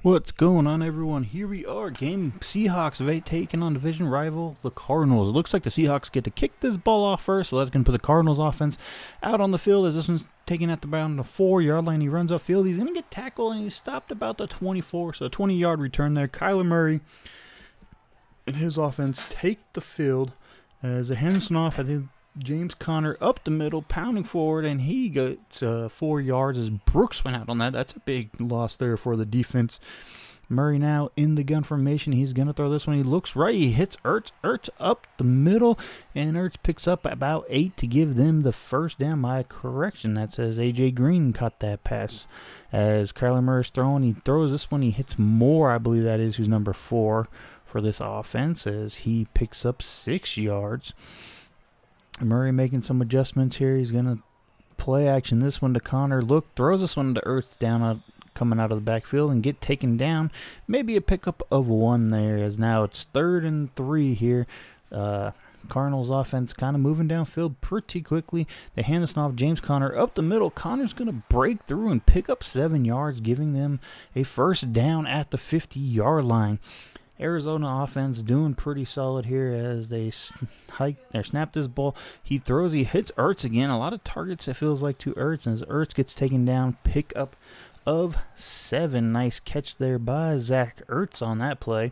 What's going on, everyone? Here we are, game Seahawks taking on division rival the Cardinals. It looks like the Seahawks get to kick this ball off first, so that's going to put the Cardinals offense out on the field as this one's taken at around the 4-yard line. He runs upfield. He's going to get tackled, and he's stopped about the 24, so a 20-yard return there. Kyler Murray and his offense take the field as they hand off. I think James Conner up the middle, pounding forward, and he gets 4 yards as Brooks went out on that. That's a big loss there for the defense. Murray now in the gun formation. He's going to throw this one. He looks right. He hits Ertz. Ertz up the middle, and Ertz picks up about 8 to give them the first down. My correction, that says A.J. Green caught that pass. As Kyler Murray's throwing, he throws this one. He hits Moore, I believe that is, who's number 4 for this offense, as he picks up 6 yards. Murray making some adjustments here. He's going to play action this one to Connor. Throws this one to Ertz coming out of the backfield and get taken down. Maybe a pickup of 1 there, as now it's 3rd and 3 here. Cardinals offense kind of moving downfield pretty quickly. They hand this off. James Conner up the middle. Conner's going to break through and pick up 7 yards, giving them a first down at the 50-yard line. Arizona offense doing pretty solid here as they snap this ball. He throws, he hits Ertz again. A lot of targets, it feels like, to Ertz, and as Ertz gets taken down, pick up of 7. Nice catch there by Zach Ertz on that play.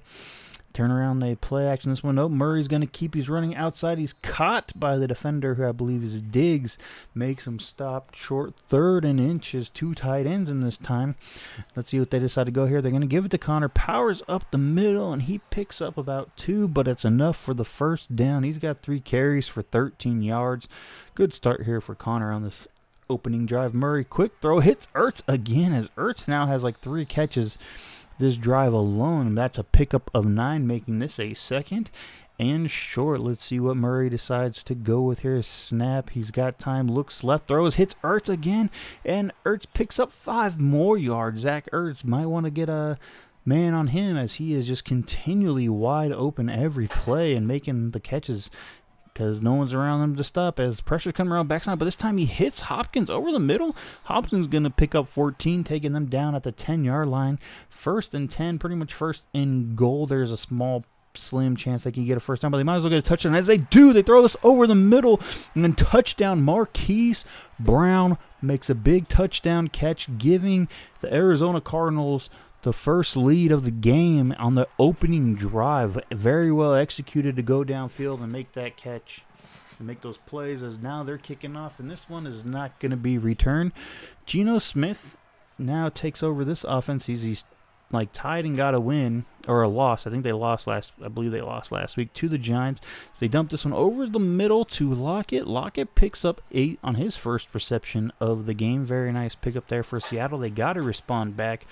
Turn around, they play action this one. Oh, Murray's going to keep. He's running outside. He's caught by the defender, who I believe is Diggs. Makes him stop short. 3rd and inches. 2 tight ends in this time. Let's see what they decide to go here. They're going to give it to Connor. Powers up the middle, and he picks up about 2, but it's enough for the first down. He's got 3 carries for 13 yards. Good start here for Connor on this opening drive. Murray, quick throw, hits Ertz again, as Ertz now has like 3 catches this drive alone. That's a pickup of 9, making this a 2nd and short. Let's see what Murray decides to go with here. Snap, he's got time, looks left, throws, hits Ertz again, and Ertz picks up 5 more yards. Zach Ertz might want to get a man on him, as he is just continually wide open every play and making the catches, because no one's around him to stop as pressure coming around backside. But this time he hits Hopkins over the middle. Hopkins going to pick up 14, taking them down at the 10-yard line. 1st and 10, pretty much 1st and goal. There's a small, slim chance they can get a first down, but they might as well get a touchdown. As they do, they throw this over the middle, and then touchdown. Marquise Brown makes a big touchdown catch, giving the Arizona Cardinals the first lead of the game on the opening drive. Very well executed to go downfield and make that catch and make those plays, as now they're kicking off, and this one is not going to be returned. Geno Smith now takes over this offense. He's like tied and got a win, or a loss. I believe they lost last week to the Giants. So they dump this one over the middle to Lockett. Lockett picks up 8 on his first reception of the game. Very nice pickup there for Seattle. They got to respond back.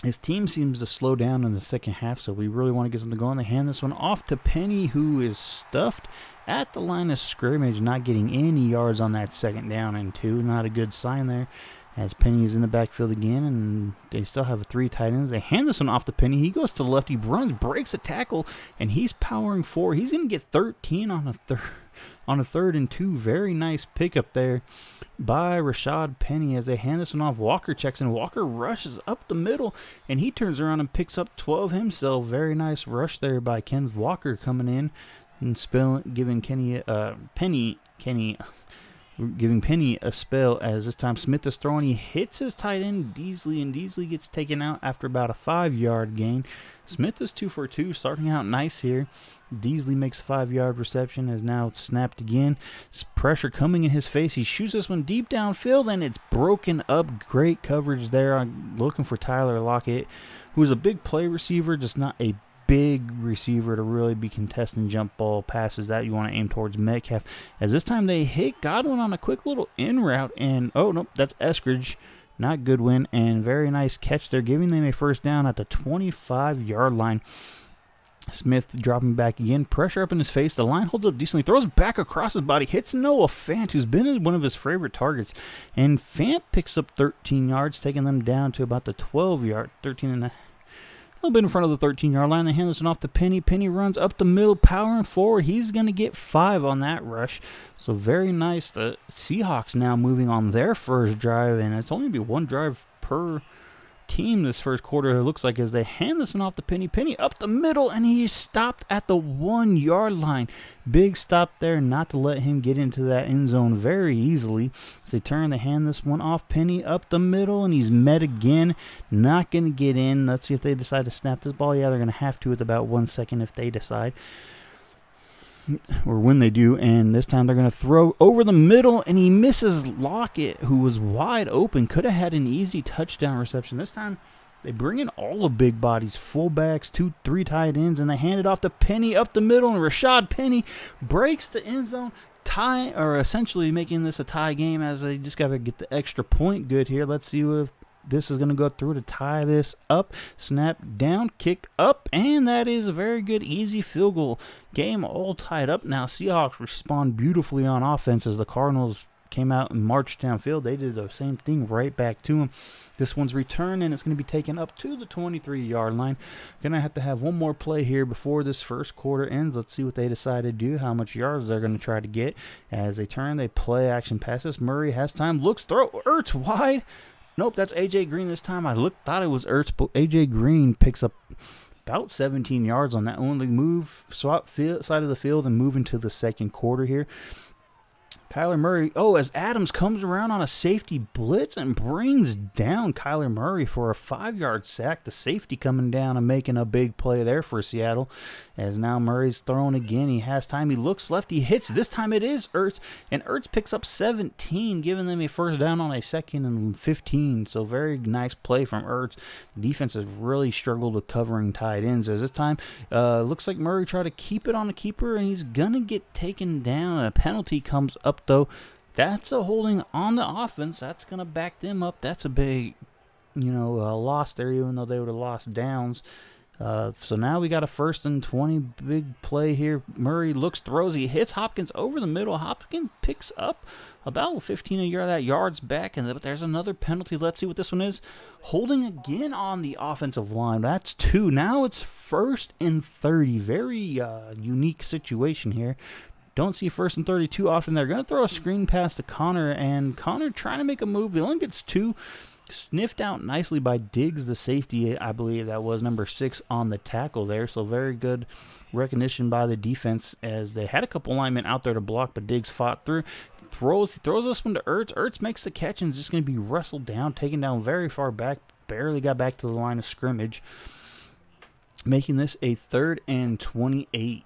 His team seems to slow down in the second half, so we really want to get something going. They hand this one off to Penny, who is stuffed at the line of scrimmage, not getting any yards on that 2nd down and 2. Not a good sign there, as Penny is in the backfield again, and they still have 3 tight ends. They hand this one off to Penny. He goes to the left. He runs, breaks a tackle, and he's powering forward. He's going to get 13 on a 3rd and 2. Very nice pickup there by Rashad Penny, as they hand this one off. Walker checks in. Walker rushes up the middle, and he turns around and picks up 12 himself. Very nice rush there by Kenneth Walker coming in and giving Penny a spell, as this time Smith is throwing. He hits his tight end, Deasley, and Deasley gets taken out after about a 5-yard gain. Smith is 2 for 2, starting out nice here. Deasley makes a 5-yard reception, as now it's snapped again. Pressure coming in his face. He shoots this one deep downfield, and it's broken up. Great coverage there. I'm looking for Tyler Lockett, who's a big play receiver, just not a big receiver to really be contesting jump ball passes that you want to aim towards Metcalf. As this time they hit Godwin on a quick little in route, and oh nope, that's Eskridge, not Goodwin, and very nice catch there, giving them a first down at the 25-yard line. Smith dropping back again, pressure up in his face. The line holds up decently, throws back across his body, hits Noah Fant, who's been one of his favorite targets, and Fant picks up 13 yards, taking them down to about the 12-yard, 13 and a little bit in front of the 13-yard line. They hand this one off to Penny. Penny runs up the middle, powering forward. He's going to get 5 on that rush. So very nice. The Seahawks now moving on their first drive, and it's only going to be 1 drive per team this first quarter, it looks like, as they hand this one off to Penny. Penny up the middle, and he stopped at the 1 yard line. Big stop there, not to let him get into that end zone very easily. As they turn, they hand this one off. Penny up the middle, and he's met again. Not going to get in. Let's see if they decide to snap this ball. Yeah, they're going to have to with about 1 second if they decide. Or when they do, and this time they're going to throw over the middle, and he misses Lockett, who was wide open. Could have had an easy touchdown reception. This time they bring in all the big bodies, fullbacks, 2-3 tight ends, and they hand it off to Penny up the middle, and Rashad Penny breaks the end zone, tie, or essentially making this a tie game, as they just got to get the extra point good here. Let's see if this is going to go through to tie this up. Snap down, kick up, and that is a very good, easy field goal. Game all tied up now. Seahawks respond beautifully on offense as the Cardinals came out and marched downfield. They did the same thing right back to them. This one's returned, and it's going to be taken up to the 23-yard line. Going to have one more play here before this first quarter ends. Let's see what they decide to do, how much yards they're going to try to get. As they turn, they play action passes. Murray has time, looks, throw, Ertz wide. Nope, that's A.J. Green this time. Thought it was Ertz, but A.J. Green picks up about 17 yards on that one. They swap side of the field and move into the second quarter here. Kyler Murray, as Adams comes around on a safety blitz and brings down Kyler Murray for a 5-yard sack. The safety coming down and making a big play there for Seattle. As now Murray's thrown again. He has time. He looks left. He hits. This time it is Ertz. And Ertz picks up 17, giving them a first down on a 2nd and 15. So very nice play from Ertz. The defense has really struggled with covering tight ends. As this time, looks like Murray tried to keep it on a keeper, and he's going to get taken down. A penalty comes up, though. That's a holding on the offense. That's going to back them up. That's a big, loss there, even though they would have lost downs. So now we got a 1st and 20, big play here. Murray looks, throws, he hits Hopkins over the middle. Hopkins picks up about 15 yards back, and there's another penalty. Let's see what this one is. Holding again on the offensive line. That's 2. Now it's 1st and 30. Very unique situation here. Don't see 1st and 30 too often. They're going to throw a screen pass to Connor, and Connor trying to make a move. He only gets 2. Sniffed out nicely by Diggs, the safety. I believe that was number 6 on the tackle there. So very good recognition by the defense, as they had a couple linemen out there to block, but Diggs fought through. He throws this one to Ertz. Ertz makes the catch and is just going to be wrestled down, taken down very far back. Barely got back to the line of scrimmage, making this a 3rd and 28.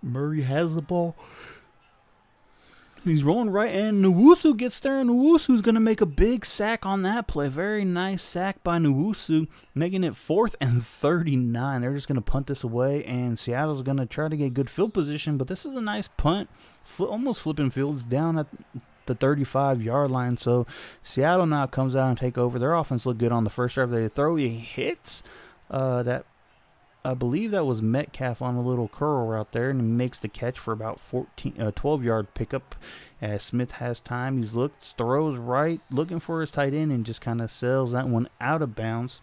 Murray has the ball. He's rolling right, and Nwosu gets there, and Nwusu's going to make a big sack on that play. Very nice sack by Nwosu, making it 4th and 39. They're just going to punt this away, and Seattle's going to try to get good field position, but this is a nice punt, almost flipping fields down at the 35-yard line. So Seattle now comes out and take over. Their offense looked good on the first drive. They throw, he hits that. I believe that was Metcalf on a little curl route there, and he makes the catch for about 12-yard pickup. As Smith has time, he's looked, throws right, looking for his tight end, and just kind of sails that one out of bounds.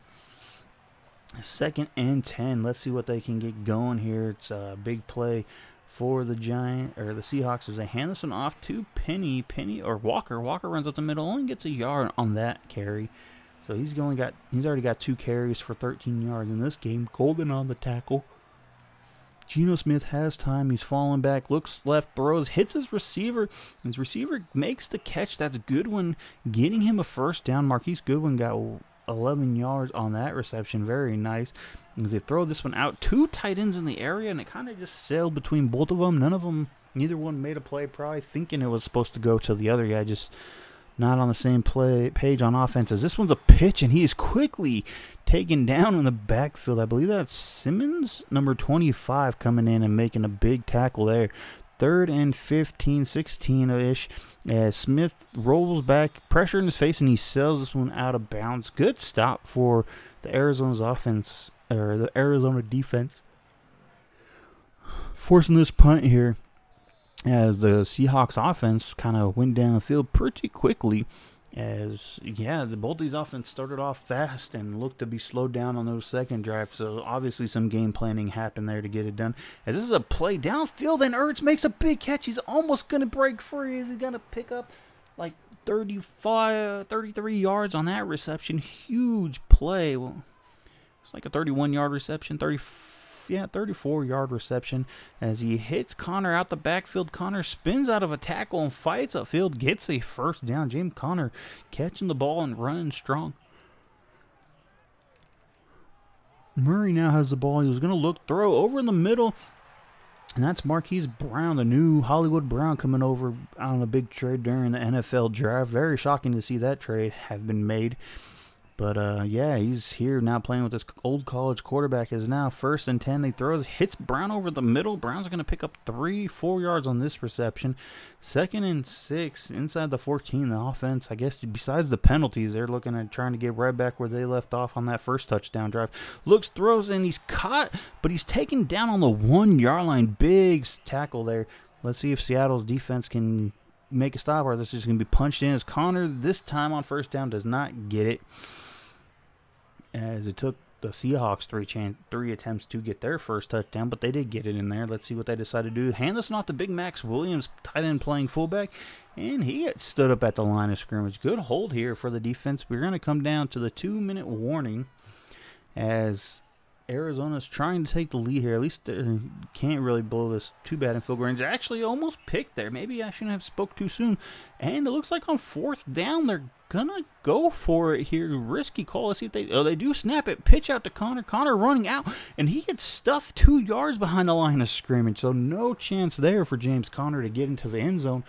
2nd and 10. Let's see what they can get going here. It's a big play for the Seahawks as they hand this one off to Penny or Walker. Walker runs up the middle, only gets a yard on that carry. So he's already got 2 carries for 13 yards in this game. Golden on the tackle. Geno Smith has time. He's falling back, looks left, throws, hits his receiver. His receiver makes the catch. That's Goodwin, getting him a first down. Marquise Goodwin got 11 yards on that reception. Very nice. As they throw this one out, 2 tight ends in the area, and it kind of just sailed between both of them. Neither one made a play, probably thinking it was supposed to go to the other guy. Just not on the same page on offense, as this one's a pitch, and he is quickly taken down in the backfield. I believe that's Simmons, number 25, coming in and making a big tackle there. 3rd and 15, 16-ish, as Smith rolls back, pressure in his face, and he sails this one out of bounds. Good stop for the Arizona's offense, or the Arizona defense, forcing this punt here, as the Seahawks offense kind of went down the field pretty quickly. Both these offense started off fast and looked to be slowed down on those second drives. So obviously some game planning happened there to get it done. As this is a play downfield, and Ertz makes a big catch. He's almost going to break free. Is he going to pick up like 33 yards on that reception. Huge play. Well, it's like a 31-yard reception, 34-yard reception as he hits Connor out the backfield. Connor spins out of a tackle and fights upfield, gets a first down. James Conner catching the ball and running strong. Murray now has the ball. He was going to throw over in the middle. And that's Marquise Brown, the new Hollywood Brown, coming over on a big trade during the NFL draft. Very shocking to see that trade have been made. But, yeah, he's here now playing with this old college quarterback. Is now 1st and 10. He hits Brown over the middle. Brown's going to pick up 4 yards on this reception. 2nd and 6 inside the 14. The offense, I guess, besides the penalties, they're looking at trying to get right back where they left off on that first touchdown drive. Throws, and he's caught, but he's taken down on the 1-yard line. Big tackle there. Let's see if Seattle's defense can make a stop, or this is going to be punched in as Connor, this time on first down, does not get it. As it took the Seahawks three attempts to get their first touchdown, but they did get it in there. Let's see what they decide to do. Hand this off to Big Max Williams, tight end playing fullback, and he stood up at the line of scrimmage. Good hold here for the defense. We're going to come down to the 2-minute warning as Arizona's trying to take the lead here. At least they can't really blow this too bad in field goal range. Actually almost picked there. Maybe I shouldn't have spoke too soon. And it looks like on 4th down, they're going to go for it here. Risky call. Let's see if they do snap it. Pitch out to Connor. Connor running out, and he gets stuffed 2 yards behind the line of scrimmage. So no chance there for James Conner to get into the end zone.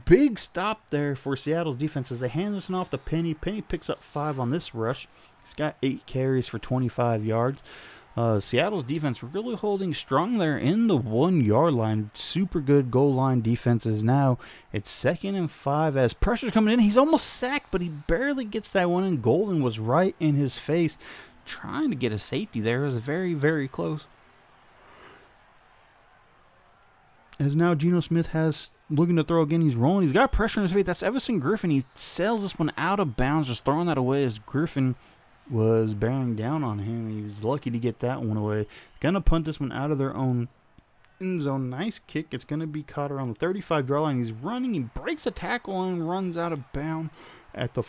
Big stop there for Seattle's defense as they hand this one off to Penny. Penny picks up 5 on this rush. He's got 8 carries for 25 yards. Seattle's defense really holding strong there in the 1-yard line. Super good goal line defenses now. It's 2nd and 5 as pressure's coming in. He's almost sacked, but he barely gets that one in. Golden was right in his face trying to get a safety there. It was very, very close. As now Geno Smith has looking to throw again. He's rolling. He's got pressure in his face. That's Everson Griffin. He sails this one out of bounds, just throwing that away as Griffin was bearing down on him. He was lucky to get that one away. Gonna punt this one out of their own end zone. Nice kick. It's gonna be caught around the 35-yard line. He's running. He breaks a tackle and runs out of bounds at the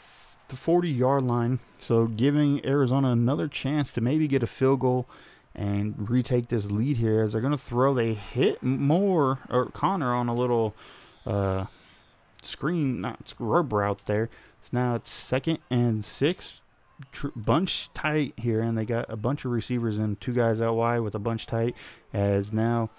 40-yard line. So giving Arizona another chance to maybe get a field goal and retake this lead here. As they're gonna throw, they hit Connor on a little scrub route there. So now it's 2nd and 6. Bunch tight here, and they got a bunch of receivers and 2 guys out wide with a bunch tight. As now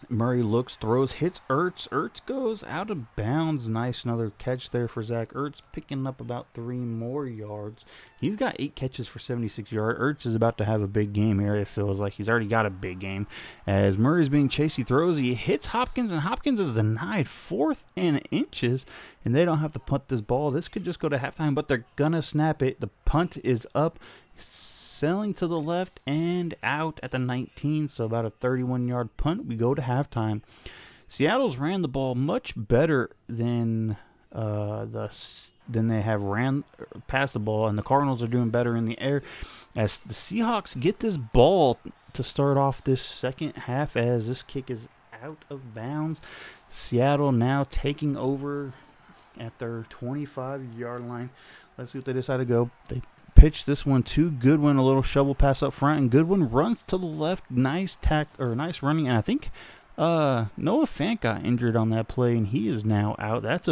Murray throws, hits Ertz. Ertz goes out of bounds. Nice, another catch there for Zach Ertz, picking up about 3 more yards. He's got 8 catches for 76 yards. Ertz is about to have a big game here. It feels like he's already got a big game. As Murray's being chased, he throws, he hits Hopkins, and Hopkins is denied 4th and inches, and they don't have to punt this ball. This could just go to halftime, but they're gonna snap it. The punt is up, sailing to the left and out at the 19, so about a 31-yard punt. We go to halftime. Seattle's ran the ball much better than they have ran past the ball, and the Cardinals are doing better in the air as the Seahawks get this ball to start off this second half as this kick is out of bounds. Seattle now taking over at their 25-yard line. Let's see what they decide to go. They pitch this one to Goodwin, a little shovel pass up front, and Goodwin runs to the left. Nice running, and I think Noah Fant got injured on that play, and he is now out. That's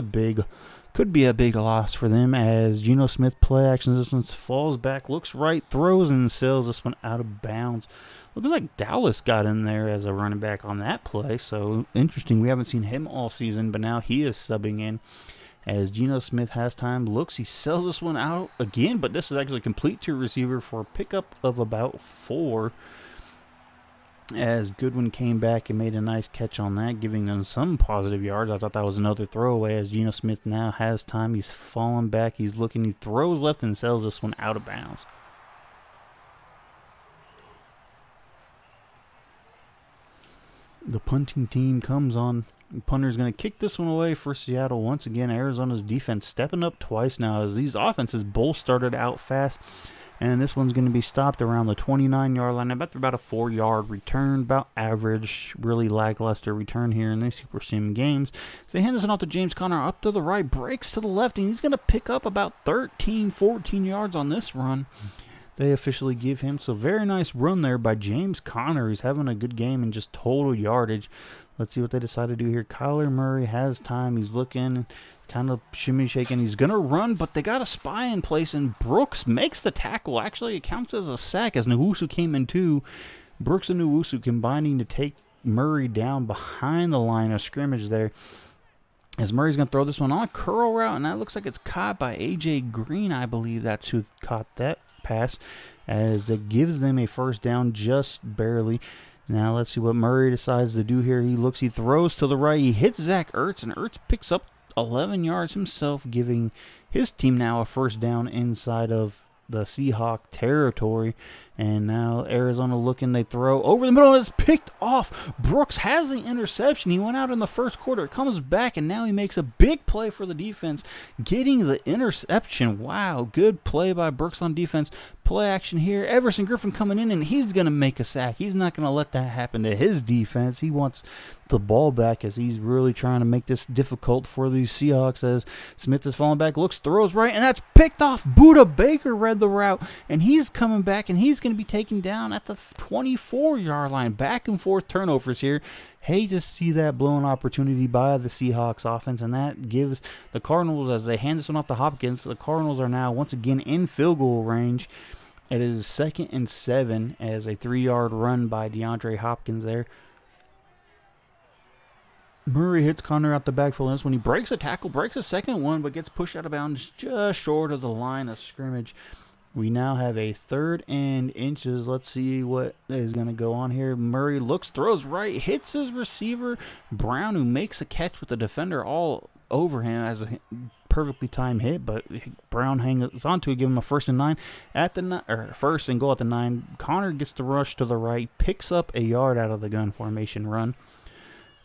could be a big loss for them as Geno Smith play action. This one falls back, looks right, throws, and sails this one out of bounds. Looks like Dallas got in there as a running back on that play, so interesting. We haven't seen him all season, but now he is subbing in. As Geno Smith has time, he sells this one out again, but this is actually complete to receiver for a pickup of about 4. As Goodwin came back and made a nice catch on that, giving them some positive yards. I thought that was another throwaway as Geno Smith now has time. He's falling back. He's looking. He throws left and sells this one out of bounds. The punting team comes on. The punter's going to kick this one away for Seattle. Once again, Arizona's defense stepping up twice now as these offenses both started out fast. And this one's going to be stopped around the 29-yard line. I bet they're about a 4-yard return, about average, really lackluster return here in these Super Sim games. So they hand this one off to James Conner up to the right, breaks to the left, and he's going to pick up about 13, 14 yards on this run. They officially give him. So very nice run there by James Conner. He's having a good game in just total yardage. Let's see what they decide to do here. Kyler Murray has time. He's looking, kind of shimmy shaking. He's going to run, but they got a spy in place, and Brooks makes the tackle. Actually, it counts as a sack as Nwosu came in too. Brooks and Nwosu combining to take Murray down behind the line of scrimmage there. As Murray's going to throw this one on a curl route, and that looks like it's caught by A.J. Green. I believe that's who caught that pass, as it gives them a first down just barely. Now let's see what Murray decides to do here. He throws to the right, he hits Zach Ertz, and Ertz picks up 11 yards himself, giving his team now a first down inside of the Seahawk territory. And now Arizona looking, they throw over the middle, and it's picked off. Brooks has the interception. He went out in the first quarter, comes back, and now he makes a big play for the defense, getting the interception. Wow, good play by Brooks on defense. Play action here. Everson Griffin coming in, and he's going to make a sack. He's not going to let that happen to his defense. He wants the ball back, as he's really trying to make this difficult for these Seahawks, as Smith is falling back, looks, throws right, and that's picked off. Buda Baker read the route, and he's coming back, and he's going to be taken down at the 24-yard line. Back and forth turnovers here. Hate to see that blown opportunity by the Seahawks offense, and that gives the Cardinals, as they hand this one off to Hopkins, the Cardinals are now once again in field goal range. It is 2nd and 7 as a 3-yard run by DeAndre Hopkins there. Murray hits Conner out the backfield in this one. He breaks a tackle, breaks a second one, but gets pushed out of bounds just short of the line of scrimmage. We now have a 3rd and inches. Let's see what is going to go on here. Murray looks, throws right, hits his receiver, Brown, who makes a catch with the defender all over him as a perfectly timed hit, but Brown hangs on to it, give him a 1st and 9 at the first and goal at the 9. Conner gets the rush to the right, picks up a yard out of the gun formation run.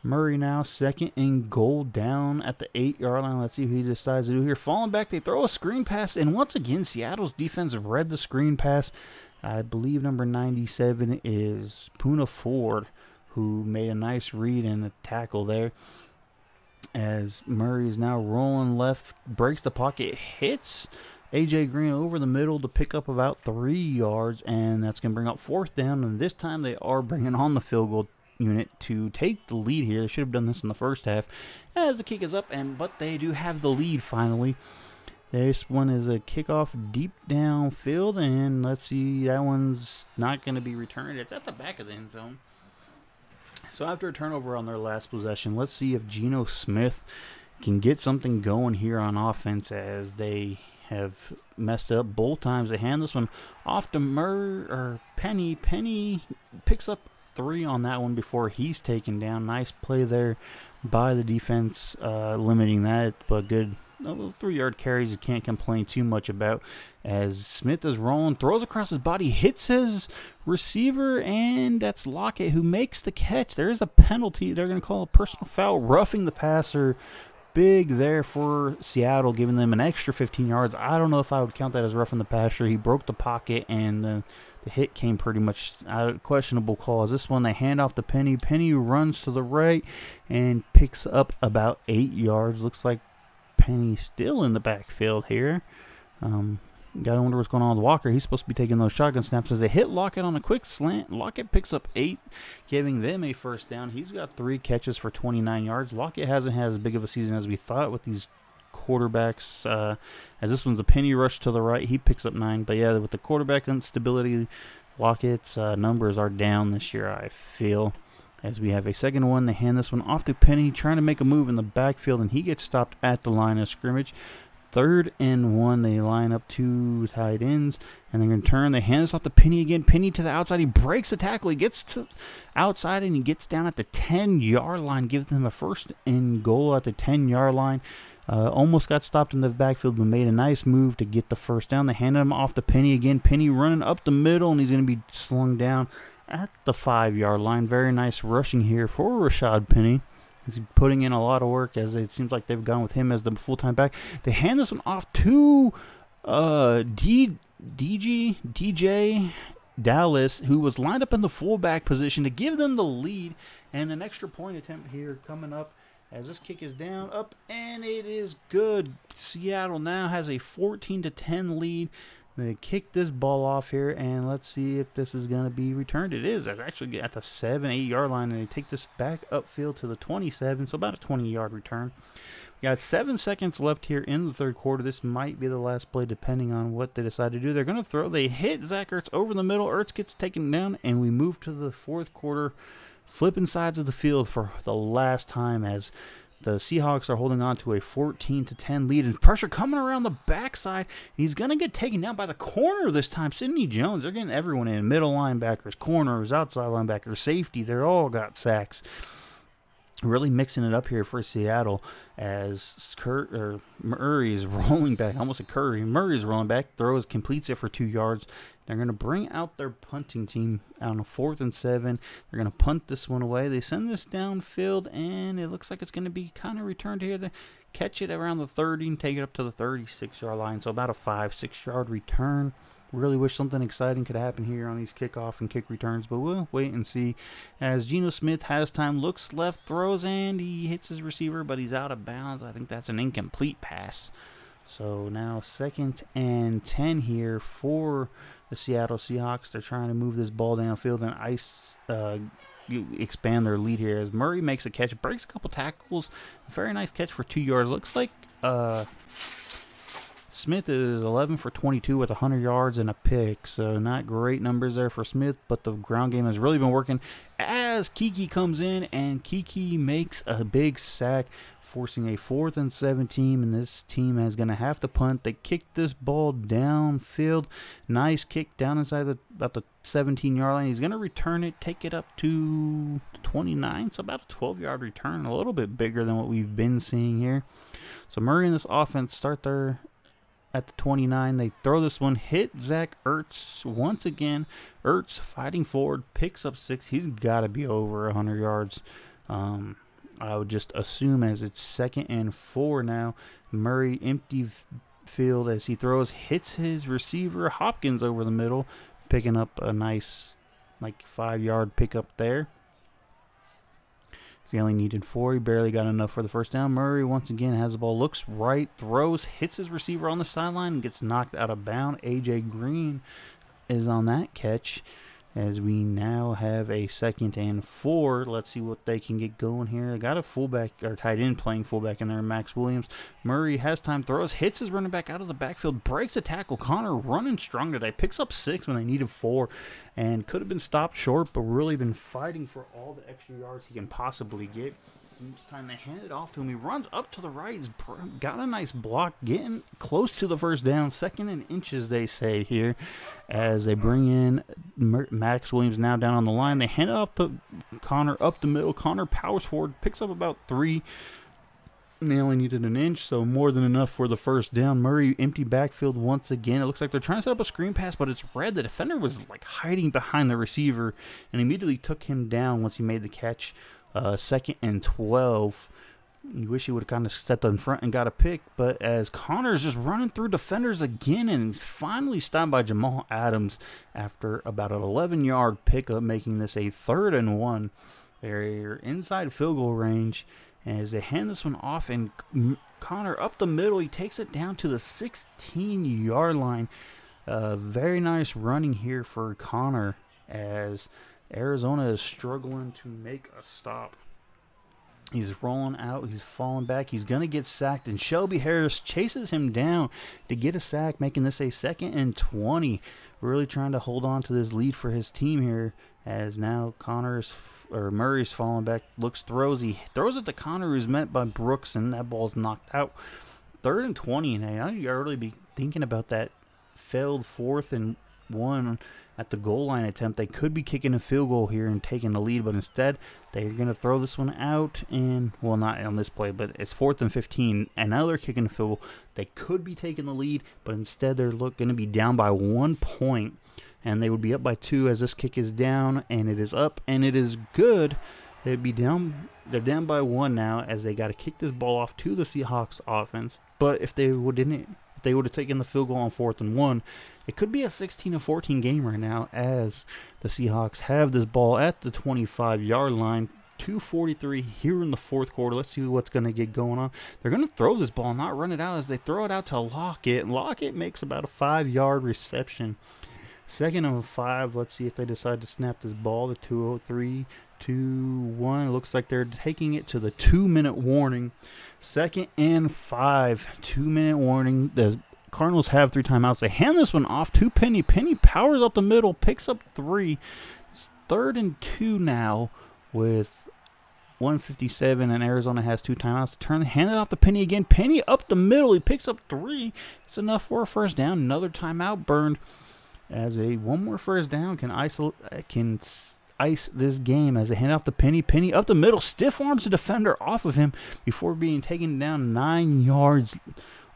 Murray now 2nd and goal down at the 8-yard line. Let's see what he decides to do here. Falling back, they throw a screen pass, and once again, Seattle's defense read the screen pass. I believe number 97 is Puna Ford, who made a nice read and a tackle there. As Murray is now rolling left, breaks the pocket, hits A.J. Green over the middle to pick up about 3 yards, and that's going to bring up 4th down, and this time they are bringing on the field goal unit to take the lead here. They should have done this in the first half as the kick is up, but they do have the lead finally. This one is a kickoff deep downfield, and let's see, that one's not going to be returned. It's at the back of the end zone. So after a turnover on their last possession, let's see if Geno Smith can get something going here on offense, as they have messed up both times. They hand this one off to Penny. Penny picks up 3 on that one before he's taken down. Nice play there by the defense, limiting that, but good. 3-yard carries you can't complain too much about, as Smith is rolling, throws across his body, hits his receiver, and that's Lockett who makes the catch. There is a penalty. They're going to call a personal foul, roughing the passer. Big there for Seattle, giving them an extra 15 yards. I don't know if I would count that as roughing the passer. He broke the pocket, and the hit came pretty much out of questionable call. As this one, they hand off to Penny. Penny runs to the right and picks up about 8 yards. Looks like Penny still in the backfield here. Gotta wonder what's going on with Walker. He's supposed to be taking those shotgun snaps. As they hit Lockett on a quick slant, Lockett picks up 8, giving them a first down. He's got 3 catches for 29 yards. Lockett hasn't had as big of a season as we thought with these quarterbacks. As this one's a Penny rush to the right, he picks up 9. But yeah, with the quarterback instability, Lockett's numbers are down this year, I feel. As we have a second one, they hand this one off to Penny, trying to make a move in the backfield, and he gets stopped at the line of scrimmage. 3rd and 1, they line up 2 tight ends, and they're going to turn. They hand this off to Penny again. Penny to the outside. He breaks the tackle. He gets to outside, and he gets down at the 10-yard line, gives them a 1st and goal at the 10-yard line. Almost got stopped in the backfield, but made a nice move to get the first down. They handed him off to Penny again. Penny running up the middle, and he's going to be slung down at the 5-yard line. Very nice rushing here for Rashad Penny. He's putting in a lot of work, as it seems like they've gone with him as the full-time back. They hand this one off to DJ Dallas, who was lined up in the fullback position to give them the lead, and an extra point attempt here coming up as this kick is down, up, and it is good. Seattle now has a 14-10 lead. They kick this ball off here, and let's see if this is going to be returned. It is. It's actually at the 7-8 yard line, and they take this back upfield to the 27, so about a 20-yard return. We got 7 seconds left here in the third quarter. This might be the last play depending on what they decide to do. They're going to throw. They hit Zach Ertz over the middle. Ertz gets taken down, and we move to the fourth quarter, flipping sides of the field for the last time as the Seahawks are holding on to a 14-10 lead, and pressure coming around the backside. He's going to get taken down by the corner this time, Sidney Jones. They're getting everyone in, middle linebackers, corners, outside linebackers, safety. They're all got sacks. Really mixing it up here for Seattle as Murray is rolling back. Almost a Curry. Murray is rolling back, throws, completes it for 2 yards. They're going to bring out their punting team on a 4th and 7. They're going to punt this one away. They send this downfield, and it looks like it's going to be kind of returned here. They catch it around the 30 and take it up to the 36-yard line. So about a 5-6 yard return. Really wish something exciting could happen here on these kickoff and kick returns, but we'll wait and see. As Geno Smith has time, looks left, throws, and he hits his receiver, but he's out of bounds. I think that's an incomplete pass. So now 2nd and 10 here for the Seattle Seahawks. They're trying to move this ball downfield and expand their lead here as Murray makes a catch, breaks a couple tackles. Very nice catch for 2 yards. Looks like Smith is 11 for 22 with 100 yards and a pick, so not great numbers there for Smith, but the ground game has really been working as Kiki comes in, and Kiki makes a big sack, forcing a 4th and 17, and this team is going to have to punt. They kick this ball downfield. Nice kick down inside about the 17-yard line. He's going to return it, take it up to 29, so about a 12-yard return, a little bit bigger than what we've been seeing here. So Murray and this offense start their at the 29. They throw this one, hit Zach Ertz once again. Ertz fighting forward, picks up 6. He's got to be over 100 yards. I would just assume as it's 2nd and 4 now. Murray empty field as he throws, hits his receiver Hopkins over the middle, picking up a nice 5-yard pickup there. He only needed 4. He barely got enough for the first down. Murray once again has the ball, looks right, throws, hits his receiver on the sideline, and gets knocked out of bounds. A.J. Green is on that catch as we now have a 2nd and 4. Let's see what they can get going here. They got a fullback or tight end playing fullback in there, Max Williams. Murray has time, throws, hits his running back out of the backfield, breaks a tackle. Connor running strong today, picks up 6 when they needed 4, and could have been stopped short, but really been fighting for all the extra yards he can possibly get. Each time they hand it off to him, he runs up to the right. He's got a nice block, getting close to the first down. 2nd and inches, they say here, as they bring in Max Williams now down on the line. They hand it off to Connor up the middle. Connor powers forward, picks up about 3. They only needed an inch, so more than enough for the first down. Murray empty backfield once again. It looks like they're trying to set up a screen pass, but it's red. The defender was hiding behind the receiver and immediately took him down once he made the catch. 2nd and 12. You wish he would have kind of stepped in front and got a pick, but as Connor's just running through defenders again, and he's finally stopped by Jamal Adams after about an 11-yard pickup, making this a 3rd and 1. They're inside field goal range as they hand this one off, and Connor up the middle. He takes it down to the 16-yard line. Very nice running here for Connor as Arizona is struggling to make a stop. He's rolling out. He's falling back. He's going to get sacked, and Shelby Harris chases him down to get a sack, making this a 2nd and 20. Really trying to hold on to this lead for his team here as now Murray's falling back. He throws it to Connor, who's met by Brooks, and that ball's knocked out. 3rd and 20, and I know you got to really be thinking about that failed 4th and 1 at the goal line attempt. They could be kicking a field goal here and taking the lead, but instead they're going to throw this one out, and well, not on this play, but it's 4th and 15, and now they're kicking a field goal. They could be taking the lead, but instead they're going to be down by 1 point, and they would be up by 2 as this kick is down, and it is up, and it is good. They'd be down. They're down by 1 now as they got to kick this ball off to the Seahawks offense. But if they If they would have taken the field goal on 4th and 1, it could be a 16-14 game right now, as the Seahawks have this ball at the 25-yard line. 2:43 here in the fourth quarter. Let's see what's going to get going on. They're going to throw this ball, not run it out, as they throw it out to Lockett. Lockett makes about a 5-yard reception. 2nd and 5. Let's see if they decide to snap this ball. The 2:03, 2-1. It looks like they're taking it to the 2-minute warning. 2nd and 5. 2-minute warning. The Cardinals have 3 timeouts. They hand this one off to Penny. Penny powers up the middle, picks up 3. It's 3rd and 2 now with 1:57, and Arizona has 2 timeouts. Hand it off to Penny again. Penny up the middle. He picks up 3. It's enough for a first down. Another timeout burned, as one more first down can ice this game, as they hand off to Penny. Penny up the middle, stiff arms the defender off of him before being taken down 9 yards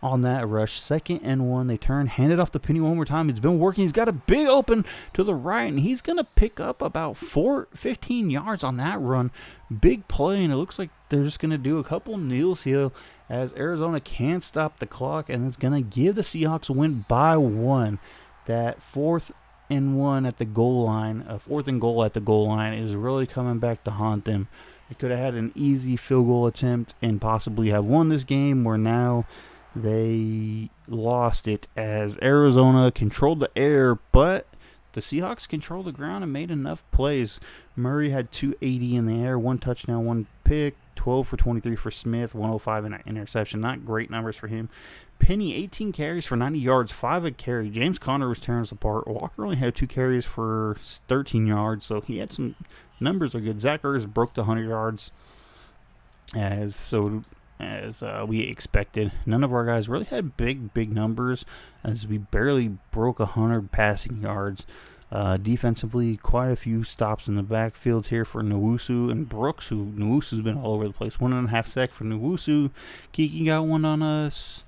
on that rush. 2nd and 1. They hand it off to Penny one more time. It's been working. He's got a big open to the right, and he's going to pick up about 15 yards on that run. Big play, and it looks like they're just going to do a couple kneels here, as Arizona can't stop the clock, and it's going to give the Seahawks a win by 1. That 4th and 1 at the goal line, 4th and goal at the goal line, is really coming back to haunt them. They could have had an easy field goal attempt and possibly have won this game, where now they lost it, as Arizona controlled the air, but the Seahawks controlled the ground and made enough plays. Murray had 280 in the air, 1 touchdown, 1 pick, 12 for 23 for Smith, 105 in an interception. Not great numbers for him. Penny, 18 carries for 90 yards, 5 a carry. James Conner was tearing us apart. Walker only had 2 carries for 13 yards, so he had some numbers are good. Zach Ertz broke the 100 yards, as we expected. None of our guys really had big numbers, as we barely broke 100 passing yards. Defensively, quite a few stops in the backfield here for Nwosu and Brooks, Nwusu's been all over the place. 1.5 sack for Nwosu. Kiki got one on us.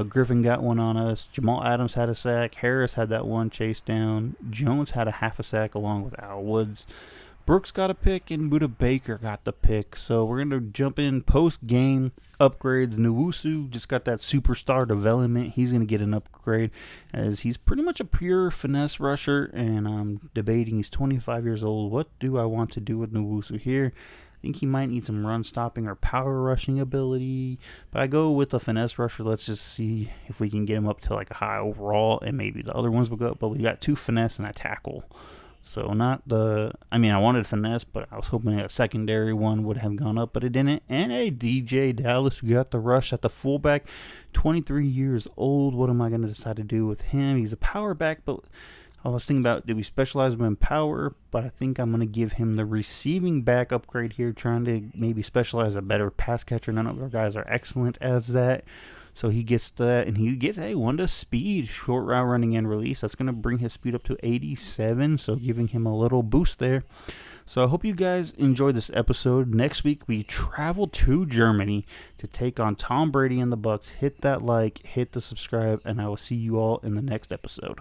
Griffin got one on us. Jamal Adams had a sack. Harris had that one chase down. Jones had a half a sack along with Al Woods. Brooks got a pick, and Buda Baker got the pick. So we're going to jump in post-game upgrades. Nwosu just got that superstar development. He's going to get an upgrade, as he's pretty much a pure finesse rusher, and I'm debating, he's 25 years old. What do I want to do with Nwosu here? I think he might need some run stopping or power rushing ability, but I go with a finesse rusher. Let's just see if we can get him up to like a high overall, and maybe the other ones will go up, but we got 2 finesse and a tackle. So I wanted finesse, but I was hoping a secondary one would have gone up, but it didn't. And a DJ Dallas, who got the rush at the fullback, 23 years old. What am I going to decide to do with him? He's a power back, but I was thinking about, did we specialize him in power? But I think I'm going to give him the receiving back upgrade here, trying to maybe specialize a better pass catcher. None of our guys are excellent as that. So he gets that, and he gets a 1 to speed, short route running and release. That's going to bring his speed up to 87, so giving him a little boost there. So I hope you guys enjoyed this episode. Next week, we travel to Germany to take on Tom Brady and the Bucs. Hit that like, hit the subscribe, and I will see you all in the next episode.